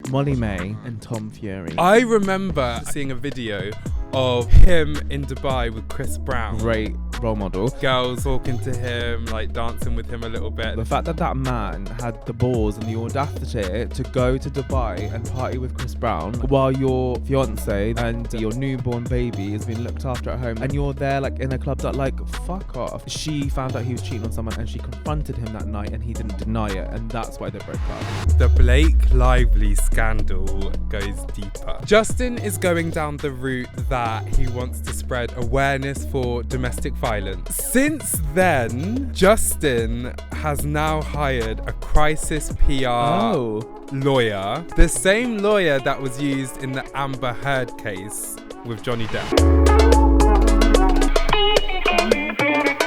Molly May and Tom Fury. I remember seeing a video of him in Dubai with Chris Brown. Great role model. Girls talking to him, like dancing with him a little bit. The fact that that man had the balls and the audacity to go to Dubai and party with Chris Brown while your fiance and your newborn baby is being looked after at home, and you're there like in a club that like fuck off. She found out he was cheating on someone and she confronted him that night and he didn't deny it, and that's why they broke up. The Blake Lively scandal goes deeper. Justin is going down the route that he wants to spread awareness for domestic violence. Since then, Justin has now hired a crisis PR lawyer, the same lawyer that was used in the Amber Heard case with Johnny Depp.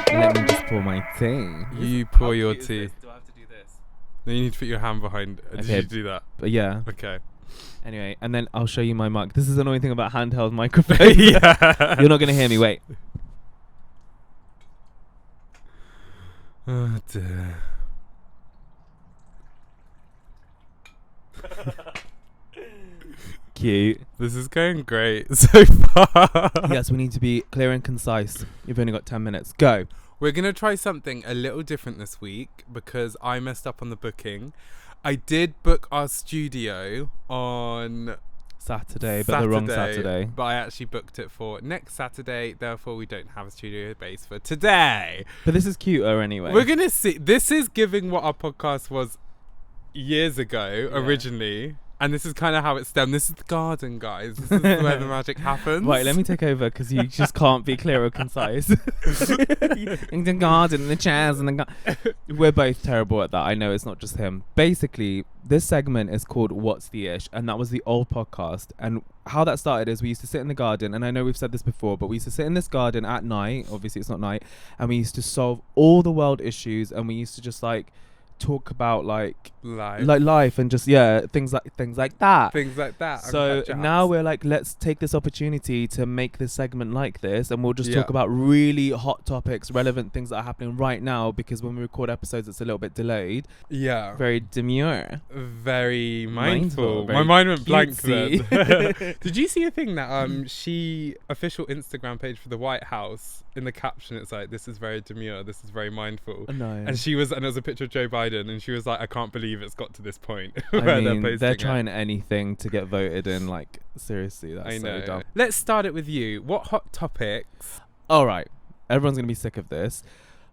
Let me just pour my tea. You pour your tea. Do I have to do this? No, you need to put your hand behind. Did you do that? Yeah. Okay. Anyway, and then I'll show you my mug. This is the annoying thing about handheld microphones. Yeah. You're not going to hear me. Wait. Oh dear. Cute. This is going great so far. Yes, we need to be clear and concise. You've only got 10 minutes. Go. We're going to try something a little different this week because I messed up on the booking. I did book our studio on Saturday, but the wrong Saturday. But I actually booked it for next Saturday, therefore we don't have a studio base for today. But this is cuter anyway. We're going to see. This is giving what our podcast was years ago, originally. And this is kind of how it stemmed. This is the garden, guys. This is where the magic happens. Right, let me take over because you just can't be clear or concise. In the garden, the chairs, and the we're both terrible at that. I know it's not just him. Basically, this segment is called What's the Ish? And that was the old podcast. And how that started is we used to sit in the garden. And I know we've said this before, but we used to sit in this garden at night. Obviously, it's not night. And we used to solve all the world issues. And we used to just like talk about like life and just things like that. So now we're like, let's take this opportunity to make this segment like this, and we'll just talk about really hot topics, relevant things that are happening right now, because when we record episodes it's a little bit delayed. Very demure, very mindful. Very my mind went blank cutesy. then. Did you see a thing that she official Instagram page for the White House, in the caption it's like, this is very demure, this is very mindful. No. And it was a picture of Joe Biden, and she was like, I can't believe it's got to this point. I mean, they're trying anything to get voted in. Like, seriously, that's so dumb. Let's start it with you. What hot topics? All right, everyone's gonna be sick of this.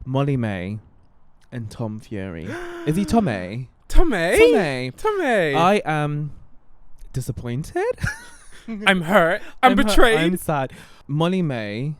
Molly May and Tom Fury. Is he Tommy? Tommy. I am disappointed. I'm hurt. I'm betrayed. I'm sad. Molly May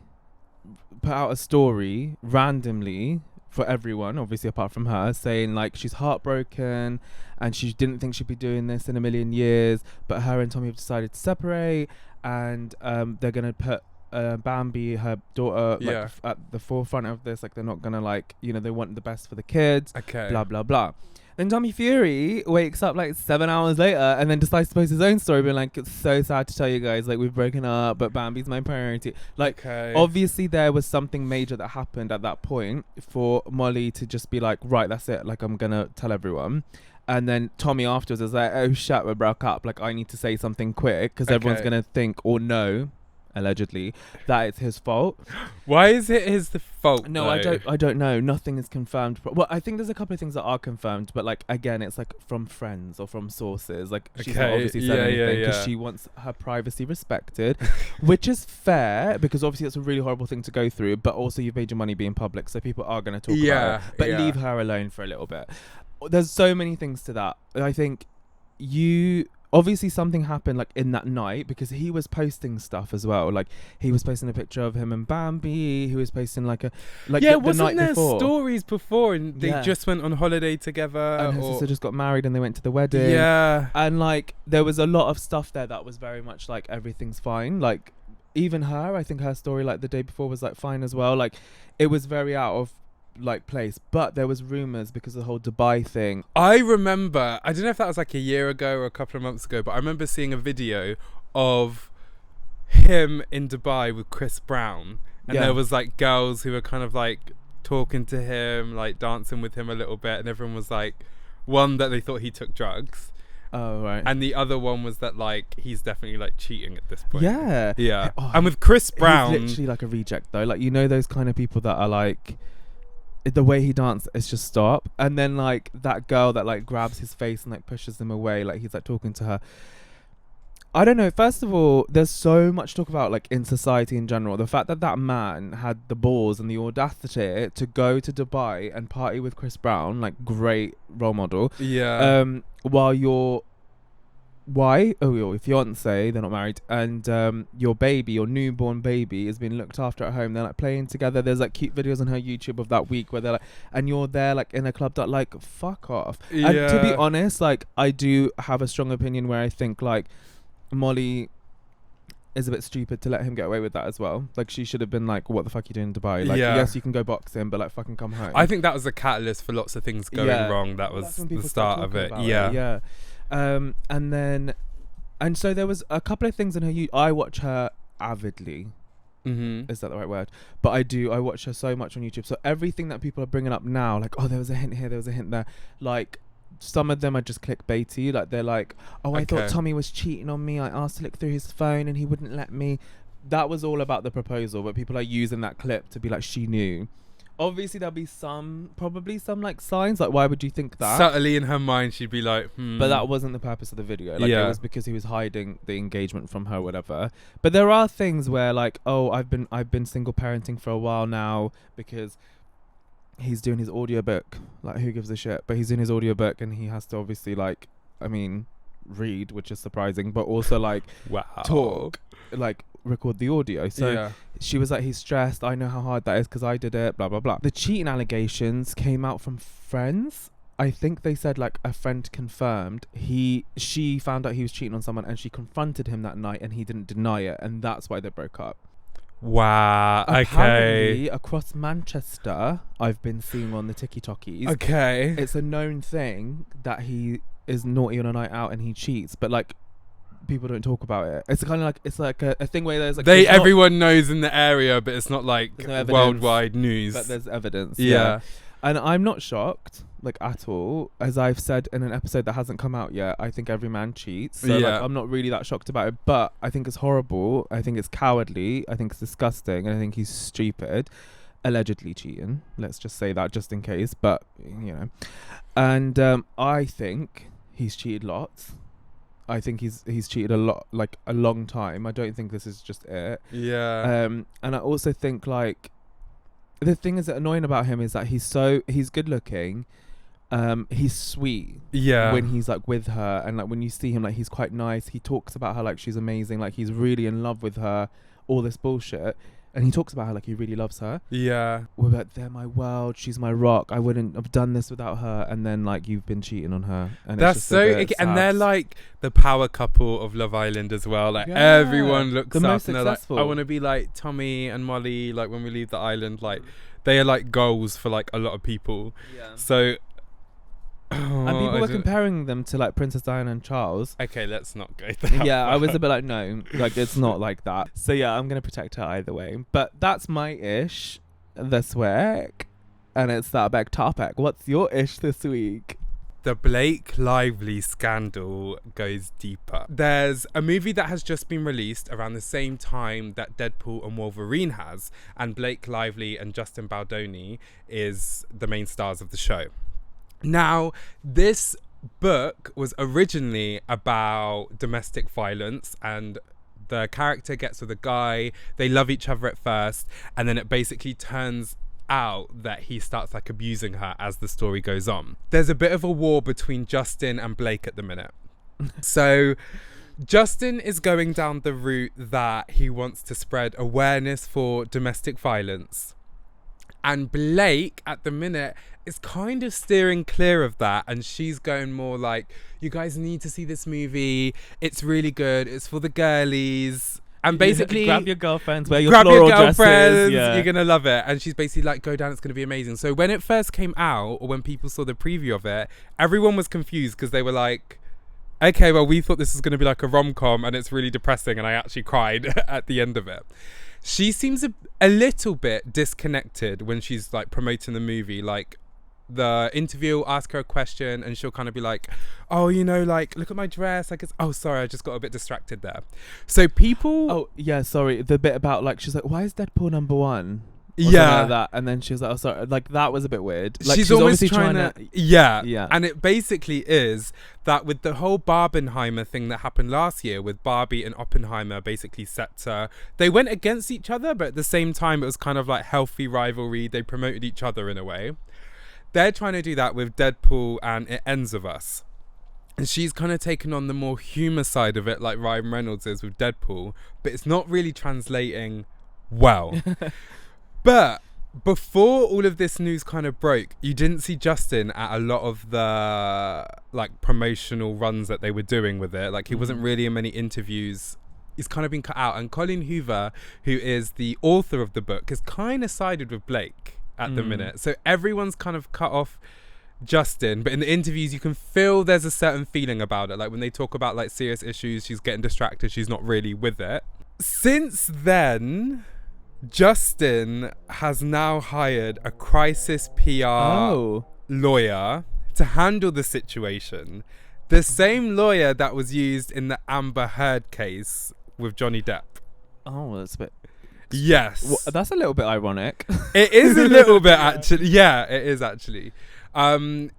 put out a story randomly for everyone, obviously apart from her, saying like she's heartbroken and she didn't think she'd be doing this in a million years, but her and Tommy have decided to separate, and they're gonna put Bambi, her daughter, at the forefront of this. Like, they're not gonna, like, you know, they want the best for the kids, blah blah blah. Then Tommy Fury wakes up like 7 hours later and then decides to post his own story, being like, it's so sad to tell you guys, like, we've broken up, but Bambi's my priority. Like, obviously there was something major that happened at that point for Molly to just be like, right, that's it, like, I'm gonna tell everyone. And then Tommy afterwards was like, oh shit, we broke up, like, I need to say something quick because everyone's gonna think or know, allegedly, that it's his fault. Why is it his fault? No, though? I don't know. Nothing is confirmed. Well, I think there's a couple of things that are confirmed, but like, again, it's like from friends or from sources. Like, she's not obviously said anything because she wants her privacy respected, which is fair, because obviously it's a really horrible thing to go through, but also you've made your money being public, so people are going to talk about it. But leave her alone for a little bit. There's so many things to that. I think obviously something happened like in that night, because he was posting stuff as well. Like, he was posting a picture of him and Bambi. He was posting like the wasn't night there before stories before, and they just went on holiday together, and her sister just got married and they went to the wedding. And like, there was a lot of stuff there that was very much like everything's fine. Like, even her, I think her story like the day before was like fine as well. Like, it was very out of like place, but there was rumors because of the whole Dubai thing. I remember, I don't know if that was like a year ago or a couple of months ago, but I remember seeing a video of him in Dubai with Chris Brown, and there was like girls who were kind of like talking to him, like dancing with him a little bit, and everyone was like, one, that they thought he took drugs, Oh, right. And the other one was that like he's definitely like cheating at this point. Yeah. Yeah. Oh, And with Chris Brown, he's literally like a reject though. Like, you know, those kind of people that are like, the way he dances, it's just stop. And then like that girl that like grabs his face and like pushes him away, like he's like talking to her. I don't know. First of all, there's so much talk about like in society in general. The fact that that man had the balls and the audacity to go to Dubai and party with Chris Brown, like great role model. yeah. While your fiance, they're not married, and your baby, your newborn baby, is being looked after at home. They're like playing together. There's like cute videos on her YouTube of that week where they're like, and you're there like in a club that like fuck off. Yeah. And to be honest, like I do have a strong opinion where I think like Molly is a bit stupid to let him get away with that as well. Like she should have been like, what the fuck are you doing in Dubai? Like Yeah. yes, you can go boxing, but like fucking come home. I think that was a catalyst for lots of things going wrong. That was That's when the people start start of talking it. about Yeah. Yeah. And so there was a couple of things in her I watch her avidly. Mm-hmm. Is that the right word? But I watch her so much on YouTube. So everything that people are bringing up now, like, oh, there was a hint here, there was a hint there, like some of them are just clickbaity. Like they're like, oh, I thought Tommy was cheating on me. I asked to look through his phone and he wouldn't let me. That was all about the proposal, but people are using that clip to be like, she knew. Obviously there'll be probably some like signs, like why would you think that? Subtly in her mind she'd be like, But that wasn't the purpose of the video. Like Yeah. it was because he was hiding the engagement from her, whatever. But there are things where like, oh, I've been single parenting for a while now because he's doing his audiobook. Like who gives a shit? But he's doing his audiobook and he has to obviously like, I mean, read, which is surprising, but also like wow. talk, like record the audio. So yeah. she was like, he's stressed. I know how hard that is because I did it, blah, blah, blah. The cheating allegations came out from friends. I think they said like a friend confirmed she found out he was cheating on someone and she confronted him that night and he didn't deny it. And that's why they broke up. Wow. Apparently, across Manchester, I've been seeing on the TikTokies. Okay. It's a known thing that he is naughty on a night out and he cheats, but like people don't talk about it. It's kind of like it's like a thing where there's like everyone knows in the area, but it's not like no worldwide news. But there's evidence. Yeah. And I'm not shocked, like at all. As I've said in an episode that hasn't come out yet, I think every man cheats. So like, I'm not really that shocked about it. But I think it's horrible. I think it's cowardly. I think it's disgusting. And I think he's stupid. Allegedly cheating. Let's just say that just in case. But, you know. And I think he's cheated lots. I think he's cheated a lot, like a long time. I don't think this is just it. Yeah. And I also think like the thing is annoying about him is that he's good looking, he's sweet. Yeah. When he's like with her and like when you see him, like he's quite nice. He talks about her like she's amazing, like he's really in love with her. All this bullshit. And he talks about her like he really loves her. Yeah. We're like, they're my world. She's my rock. I wouldn't have done this without her. And then like you've been cheating on her. And that's it's just so. And they're like the power couple of Love Island as well. Like everyone looks the up most and they're like, successful. I want to be like Tommy and Molly. Like when we leave the island, like they are like goals for like a lot of people. Yeah. So. And people were comparing them to like Princess Diana and Charles. Okay, let's not go there. Yeah, I was a bit like, no, like it's not like that. So yeah, I'm gonna protect her either way. But that's my ish this week, and it's that big topic. What's your ish this week? The Blake Lively scandal goes deeper. There's a movie that has just been released around the same time that Deadpool and Wolverine has, and Blake Lively and Justin Baldoni is the main stars of the show. Now, this book was originally about domestic violence, and the character gets with a guy, they love each other at first, and then it basically turns out that he starts like abusing her as the story goes on. There's a bit of a war between Justin and Blake at the minute. So Justin is going down the route that he wants to spread awareness for domestic violence. And Blake, at the minute, is kind of steering clear of that. And she's going more like, you guys need to see this movie. It's really good. It's for the girlies. And basically, grab your girlfriends, wear your floral dresses. Yeah. You're going to love it. And she's basically like, go down, it's going to be amazing. So when it first came out, or when people saw the preview of it, everyone was confused because they were like, okay, well, we thought this was going to be like a rom-com and it's really depressing. And I actually cried at the end of it. She seems a little bit disconnected when she's like promoting the movie. Like the interview will ask her a question and she'll kind of be like, oh, you know, like, look at my dress. Like, oh, sorry, I just got a bit distracted there. So people... Oh, yeah, sorry. The bit about, like, she's like, why is Deadpool number one? Or yeah. like that. And then she was like, oh, sorry. Like, that was a bit weird. Like, she's almost obviously trying to... Yeah. And it basically is that with the whole Barbenheimer thing that happened last year with Barbie and Oppenheimer basically set to... They went against each other, but at the same time, it was kind of like healthy rivalry. They promoted each other in a way. They're trying to do that with Deadpool and It Ends With Us. And she's kind of taken on the more humour side of it like Ryan Reynolds is with Deadpool. But it's not really translating well. But before all of this news kind of broke, you didn't see Justin at a lot of the like promotional runs that they were doing with it. Like he wasn't really in many interviews. He's kind of been cut out. And Colin Hoover, who is the author of the book, has kind of sided with Blake at the minute. So everyone's kind of cut off Justin. But in the interviews, you can feel there's a certain feeling about it. Like when they talk about like serious issues, she's getting distracted. She's not really with it. Since then... Justin has now hired a crisis PR lawyer to handle the situation. The same lawyer that was used in the Amber Heard case with Johnny Depp. Oh, that's a bit... Yes. Well, that's a little bit ironic. It is a little bit, actually. Yeah, it is, actually. And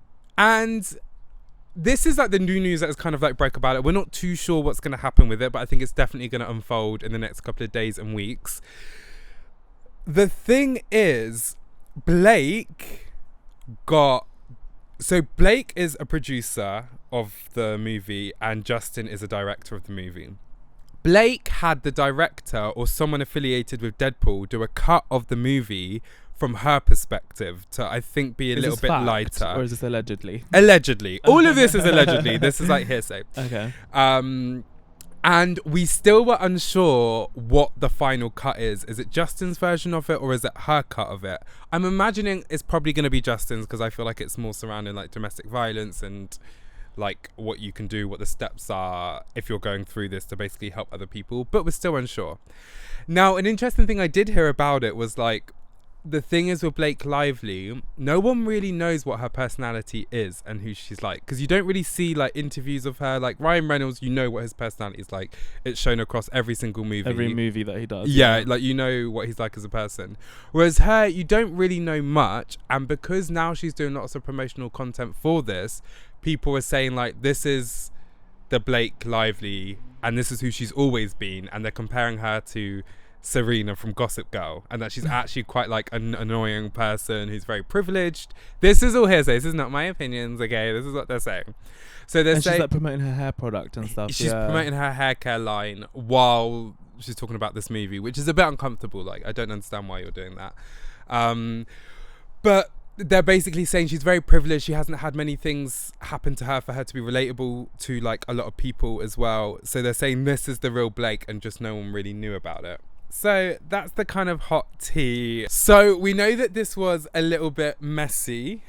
this is like the new news that is kind of like broke about it. We're not too sure what's going to happen with it, but I think it's definitely going to unfold in the next couple of days and weeks. The thing is, Blake is a producer of the movie and Justin is a director of the movie. Blake had the director or someone affiliated with Deadpool do a cut of the movie from her perspective to, I think, be a little bit lighter. Or is this allegedly? Allegedly. All of this is allegedly. This is like hearsay. Okay. And we still were unsure what the final cut is. Is it Justin's version of it or is it her cut of it? I'm imagining it's probably going to be Justin's because I feel like it's more surrounding like domestic violence and like what you can do, what the steps are if you're going through this to basically help other people. But we're still unsure. Now, an interesting thing I did hear about it was like, the thing is with Blake Lively, no one really knows what her personality is and who she's like, because you don't really see like interviews of her. Like Ryan Reynolds, you know what his personality is like. It's shown across every single movie. Every movie that he does. Yeah, like you know what he's like as a person. Whereas her, you don't really know much. And because now she's doing lots of promotional content for this, people are saying like, this is the Blake Lively and this is who she's always been. And they're comparing her to Serena from Gossip Girl, and that she's actually quite like an annoying person who's very privileged. This is all hearsay. This is not my opinions, okay? This is what they're saying. So they're saying she's like promoting her hair product and stuff. She's promoting her hair care line while she's talking about this movie, which is a bit uncomfortable. Like, I don't understand why you're doing that. But they're basically saying she's very privileged. She hasn't had many things happen to her for her to be relatable to like a lot of people as well. So they're saying this is the real Blake and just no one really knew about it. So that's the kind of hot tea. So we know that this was a little bit messy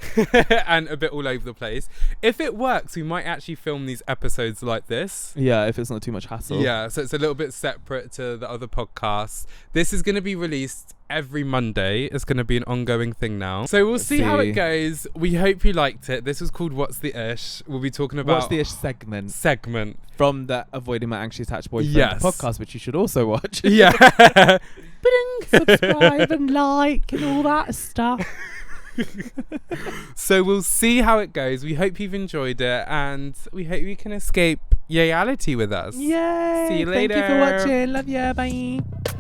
and a bit all over the place. If it works, we might actually film these episodes like this. Yeah, if it's not too much hassle. Yeah, so it's a little bit separate to the other podcasts. This is going to be released every Monday. It's going to be an ongoing thing now. So we'll see how it goes. We hope you liked it. This was called What's the Ish. We'll be talking about... What's the Ish segment. From the Avoiding My Anxious Attached Boyfriend podcast, which you should also watch. Yeah. Subscribe and like and all that stuff. So we'll see how it goes. We hope you've enjoyed it and we hope you can escape reality with us. Yay! See you later. Thank you for watching. Love you. Bye.